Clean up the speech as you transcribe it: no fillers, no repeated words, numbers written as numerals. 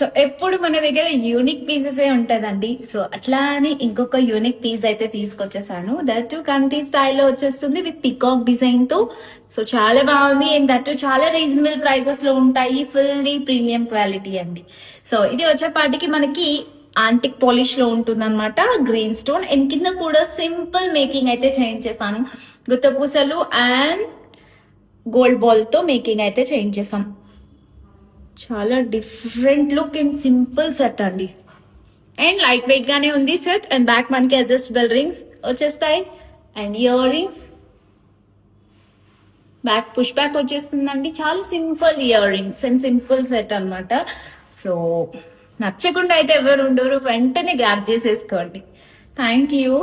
So ఎప్పుడు మన దగ్గర యూనిక్ పీసెస్ ఏ ఉంటదండి. సో అట్లా అని ఇంకొక యూనిక్ పీస్ అయితే తీసుకొచ్చేసాను. దట్ కంటి స్టైల్లో వచ్చేస్తుంది విత్ పికాక్ డిజైన్ తో. సో చాలా బాగుంది అండ్ దట్ చాలా రీజనబుల్ ప్రైసెస్ లో ఉంటాయి. ఫుల్లీ ప్రీమియం క్వాలిటీ అండి. సో ఇది వచ్చేపాటికి మనకి ఆంటిక్ పాలిష్ లో ఉంటుంది అనమాట. గ్రీన్ స్టోన్ అండ్ కింద కూడా సింపుల్ మేకింగ్ అయితే చేయించేసాను. గుత్తపూసలు అండ్ గోల్డ్ బాల్ తో మేకింగ్ అయితే చేయించేసాం. చాలా different look and simple set అండి. అండ్ లైట్ వెయిట్ గానే ఉంది సెట్. అండ్ బ్యాక్ మనకి అడ్జస్టబుల్ రింగ్స్ వచ్చేస్తాయి and ear rings. Back push back వచ్చేస్తుందండి. చాలా simple ear rings and simple set అన్నమాట. సో నచ్చకుండా అయితే ఎవరు ఉండరు, వెంటనే గ్రాప్ చేసేసుకోండి. Thank you.